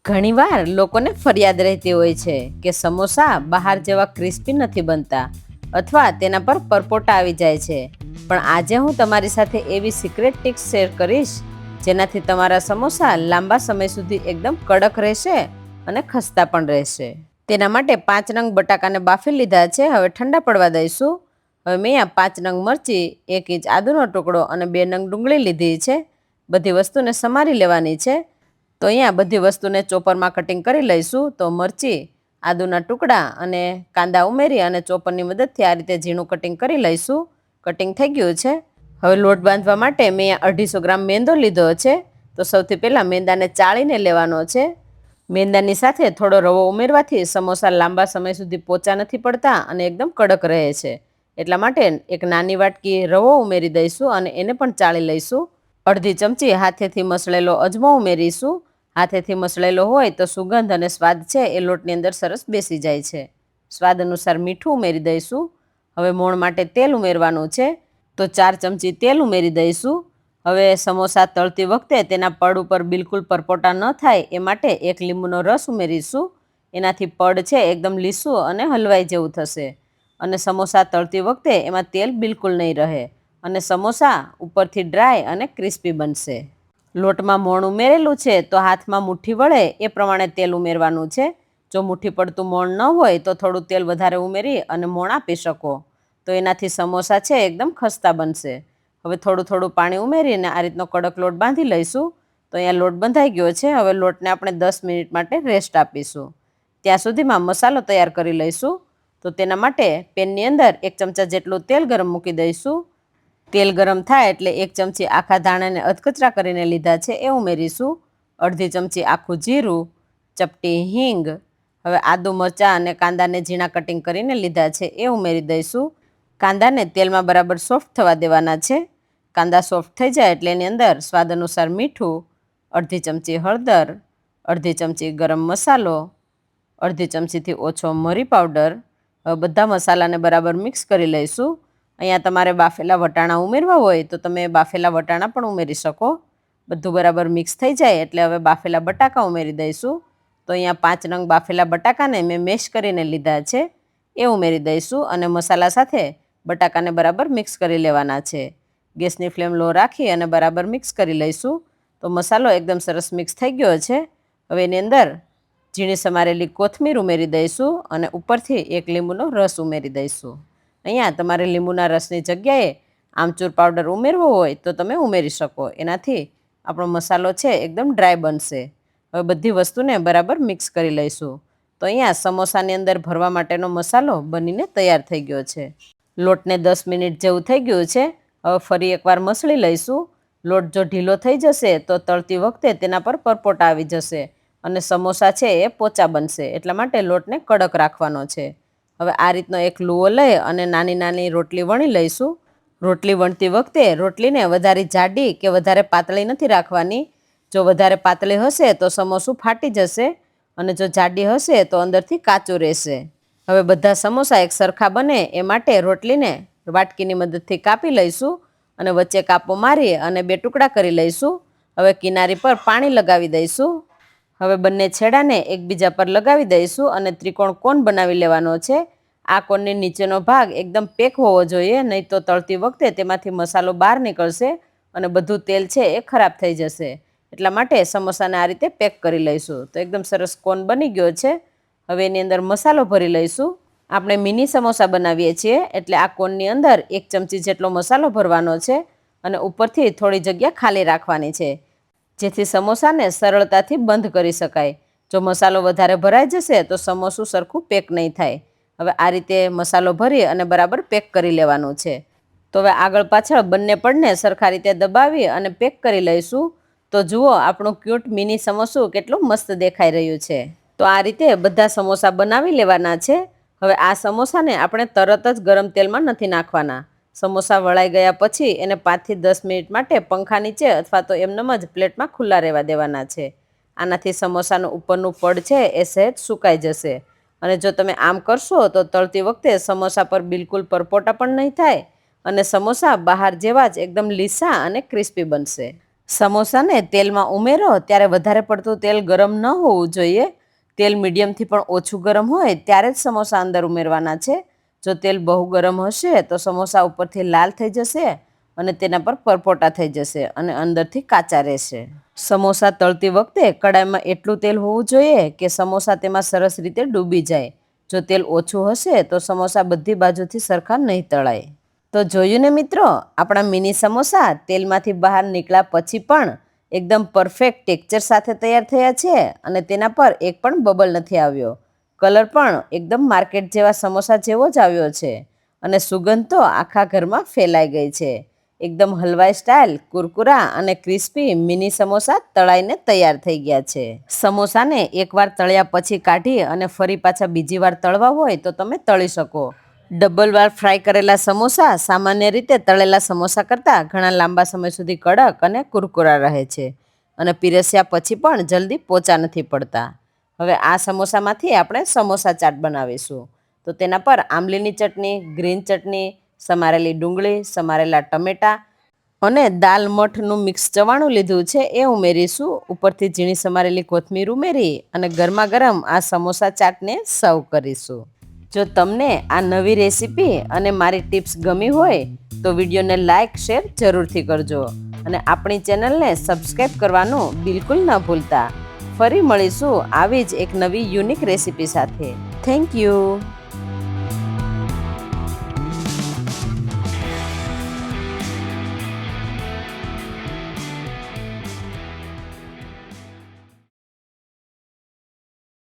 ઘણીવાર લોકોને ફરિયાદ રહેતી હોય છે કે સમોસા બહાર જેવા ક્રિસ્પી નથી બનતા અથવા તેના પર પરપોટા આવી જાય છે. પણ આજે હું તમારી સાથે એવી સિક્રેટ ટિપ્સ શેર કરીશ જેનાથી તમારા સમોસા લાંબા સમય સુધી એકદમ કડક રહેશે અને ખસ્તા પણ રહેશે. તેના માટે 5 નંગ બટાકાને બાફી લીધા છે. હવે ઠંડા પડવા દઈશું. હવે મેં આ 5 નંગ મરચી, 1 ઇંચ આદુનો ટુકડો અને 2 નંગ ડુંગળી લીધી છે. બધી વસ્તુને સમારી લેવાની છે. તો અહીંયા બધી વસ્તુને ચોપરમાં કટિંગ કરી લઈશું. તો મરચી, આદુના ટુકડા અને કાંદા ઉમેરી અને ચોપરની મદદથી આ રીતે ઝીણું કટિંગ કરી લઈશું. કટિંગ થઈ ગયું છે. હવે લોટ બાંધવા માટે મેં 250 ગ્રામ મેંદો લીધો છે. તો સૌથી પહેલાં મેંદાને ચાળીને લેવાનો છે. મેંદાની સાથે થોડો રવો ઉમેરવાથી સમોસા લાંબા સમય સુધી પોચા નથી પડતા અને એકદમ કડક રહે છે. એટલા માટે એક નાની વાટકી રવો ઉમેરી દઈશું અને એને પણ ચાળી લઈશું. અડધી ચમચી હાથેથી મસળેલો અજમો ઉમેરીશું. હાથેથી મસળેલો હોય તો સુગંધ અને સ્વાદ છે એ લોટની અંદર સરસ બેસી જાય છે. સ્વાદ અનુસાર મીઠું ઉમેરી દઈશું. હવે મોણ માટે તેલ ઉમેરવાનું છે. તો 4 ચમચી તેલ ઉમેરી દઈશું. હવે સમોસા તળતી વખતે તેના પડ ઉપર બિલકુલ પરપોટા ન થાય એ માટે 1 લીંબુનો રસ ઉમેરીશું. એનાથી પડ છે એકદમ લીસું અને હલવાઈ જેવું થશે અને સમોસા તળતી વખતે એમાં તેલ બિલકુલ નહીં રહે અને સમોસા ઉપરથી ડ્રાય અને ક્રિસ્પી બનશે. લોટમાં મોણ ઉમેરેલું છે તો હાથમાં મુઠ્ઠી વળે એ પ્રમાણે તેલ ઉમેરવાનું છે. જો મુઠ્ઠી પડતું મોણ ન હોય તો થોડું તેલ વધારે ઉમેરી અને મોણ આપી શકો. તો એનાથી સમોસા છે એકદમ ખસ્તા બનશે. હવે થોડું થોડું પાણી ઉમેરીને આ રીતનો કડક લોટ બાંધી લઈશું. તો અહીંયા લોટ બંધાઈ ગયો છે. હવે લોટને આપણે 10 મિનિટ માટે રેસ્ટ આપીશું. ત્યાં સુધીમાં મસાલો તૈયાર કરી લઈશું. તો તેના માટે પેનની અંદર 1 ચમચા જેટલું તેલ ગરમ મૂકી દઈશું. તેલ ગરમ થાય એટલે 1 ચમચી આખા ધાણાને અધકચરા કરીને લીધા છે એ ઉમેરીશું. અડધી ચમચી આખું જીરું, ચપટી હિંગ. હવે આદુ, મરચાં અને કાંદાને ઝીણા કટિંગ કરીને લીધા છે એ ઉમેરી દઈશું. કાંદાને તેલમાં બરાબર સોફ્ટ થવા દેવાના છે. કાંદા સોફ્ટ થઈ જાય એટલે એની અંદર સ્વાદ અનુસાર મીઠું, અડધી ચમચી હળદર, અડધી ચમચી ગરમ મસાલો, અડધી ચમચીથી ઓછો મરી પાવડર. હવે બધા મસાલાને બરાબર મિક્સ કરી લઈશું. અહીંયા તમારે બાફેલા વટાણા ઉમેરવા હોય તો તમે બાફેલા વટાણા પણ ઉમેરી શકો. બધું બરાબર મિક્સ થઈ જાય એટલે હવે બાફેલા બટાકા ઉમેરી દઈશું. તો અહીંયા 5 નંગ બાફેલા બટાકાને મેં મેશ કરીને લીધા છે એ ઉમેરી દઈશું અને મસાલા સાથે બટાકાને બરાબર મિક્સ કરી લેવાના છે. ગેસની ફ્લેમ લો રાખી અને બરાબર મિક્સ કરી લઈશું. તો મસાલો એકદમ સરસ મિક્સ થઈ ગયો છે. હવે એની અંદર ઝીણી સમારેલી કોથમીર ઉમેરી દઈશું અને ઉપરથી 1 લીંબુનો રસ ઉમેરી દઈશું. અહીંયા તમારે લીંબુના રસની જગ્યાએ આમચૂર પાવડર ઉમેરવો હોય તો તમે ઉમેરી શકો. એનાથી આપણો મસાલો છે એકદમ ડ્રાય બનશે. હવે બધી વસ્તુને બરાબર મિક્સ કરી લઈશું. તો અહીંયા સમોસાની અંદર ભરવા માટેનો મસાલો બનીને તૈયાર થઈ ગયો છે. લોટને 10 મિનિટ જેવું થઈ ગયું છે. હવે ફરી એકવાર મસળી લઈશું. લોટ જો ઢીલો થઈ જશે તો તળતી વખતે તેના પર પરપોટા આવી જશે અને સમોસા છે એ પોચા બનશે. એટલા માટે લોટને કડક રાખવાનો છે. હવે આ રીતનો એક લુઓ લઈ અને નાની નાની રોટલી વણી લઈશું. રોટલી વણતી વખતે રોટલીને વધારે જાડી કે વધારે પાતળી નથી રાખવાની. જો વધારે પાતળી હશે તો સમોસું ફાટી જશે અને જો જાડી હશે તો અંદરથી કાચું રહેશે. હવે બધા સમોસા એક સરખા બને એ માટે રોટલીને વાટકીની મદદથી કાપી લઈશું અને વચ્ચે કાપો મારી અને 2 ટુકડા કરી લઈશું. હવે કિનારી પર પાણી લગાવી દઈશું. હવે બંને છેડાને એકબીજા પર લગાવી દઈશું અને ત્રિકોણ કોન બનાવી લેવાનો છે. આ કોનની નીચેનો ભાગ એકદમ પેક હોવો જોઈએ, નહીં તો તળતી વખતે તેમાંથી મસાલો બહાર નીકળશે અને બધું તેલ છે એ ખરાબ થઈ જશે. એટલા માટે સમોસાને આ રીતે પેક કરી લઈશું. તો એકદમ સરસ કોન બની ગયો છે. હવે એની અંદર મસાલો ભરી લઈશું. આપણે મિની સમોસા બનાવીએ છીએ એટલે આ કોનની અંદર 1 ચમચી જેટલો મસાલો ભરવાનો છે અને ઉપરથી થોડી જગ્યા ખાલી રાખવાની છે જેથી સમોસાને સરળતાથી બંધ કરી શકાય. જો મસાલો વધારે ભરાઈ જશે તો સમોસું સરખું પેક નહીં થાય. હવે આ રીતે મસાલો ભરી અને બરાબર પેક કરી લેવાનું છે. તો હવે આગળ પાછળ બંને પડને સરખા રીતે દબાવી અને પેક કરી લઈશું. તો જુઓ આપણું ક્યુટ મિની સમોસું કેટલું મસ્ત દેખાઈ રહ્યું છે. તો આ રીતે બધા સમોસા બનાવી લેવાના છે. હવે આ સમોસાને આપણે તરત જ ગરમ તેલમાં નથી નાખવાના. સમોસા વળાઈ ગયા પછી એને 5 થી 10 મિનિટ માટે પંખા નીચે અથવા તો એમનેમ જ પ્લેટમાં ખુલ્લા રહેવા દેવાના છે. આનાથી સમોસાનું ઉપરનું પડ છે એ સહેજ સુકાઈ જશે અને જો તમે આમ કરશો તો તળતી વખતે સમોસા પર બિલકુલ પરપોટા પણ નહીં થાય અને સમોસા બહાર જેવા જ એકદમ લીસા અને ક્રિસ્પી બનશે. સમોસાને તેલમાં ઉમેરો ત્યારે વધારે પડતું તેલ ગરમ ન હોવું જોઈએ. તેલ મીડિયમથી પણ ઓછું ગરમ હોય ત્યારે જ સમોસા અંદર ઉમેરવાના છે. જો તેલ બહુ ગરમ હશે તો સમોસા ઉપરથી લાલ થઈ જશે અને તેના પર પરપોટા થઈ જશે અને અંદરથી કાચા રહેશે. સમોસા તળતી વખતે કડાઈમાં એટલું તેલ હોવું જોઈએ કે સમોસા તેમાં સરસ રીતે ડૂબી જાય. જો તેલ ઓછું હશે તો સમોસા બધી બાજુથી સરખા નહીં તળાય. તો જોયું ને મિત્રો, આપણા મિની સમોસા તેલમાંથી બહાર નીકળ્યા પછી પણ એકદમ પરફેક્ટ ટેક્સચર સાથે તૈયાર થયા છે અને તેના પર એક પણ બબલ નથી આવ્યો. કલર પણ એકદમ માર્કેટ જેવા સમોસા જેવો જ આવ્યો છે અને સુગંધ તો આખા ઘરમાં ફેલાઈ ગઈ છે. એકદમ હલવાઈ સ્ટાઇલ કુરકુરા અને ક્રિસ્પી મિની સમોસા તળાઈને તૈયાર થઈ ગયા છે. સમોસાને એકવાર તળ્યા પછી કાઢી અને ફરી પાછા બીજી વાર તળવા હોય તો તમે તળી શકો. ડબલ વાર ફ્રાય કરેલા સમોસા સામાન્ય રીતે તળેલા સમોસા કરતાં ઘણા લાંબા સમય સુધી કડક અને કુરકુરા રહે છે અને પીરસ્યા પછી પણ જલ્દી પોચા નથી પડતા. હવે આ સમોસામાંથી આપણે સમોસા ચાટ બનાવીશું. તો તેના પર આંબલીની ચટણી, ગ્રીન ચટણી, સમારેલી ડુંગળી, સમારેલા ટમેટાં અને દાલ મઠનું મિક્સ ચવાણું લીધું છે એ ઉમેરીશું. ઉપરથી ઝીણી સમારેલી કોથમીર ઉમેરી અને ગરમા ગરમ આ સમોસા ચાટને સર્વ કરીશું. જો તમને આ નવી રેસીપી અને મારી ટિપ્સ ગમી હોય તો વિડીયોને લાઇક શેર જરૂરથી કરજો અને આપણી ચેનલને સબસ્ક્રાઈબ કરવાનું બિલકુલ ન ભૂલતા. ફરી મળીશું આવી જ એક નવી યુનિક રેસીપી સાથે. Thank you.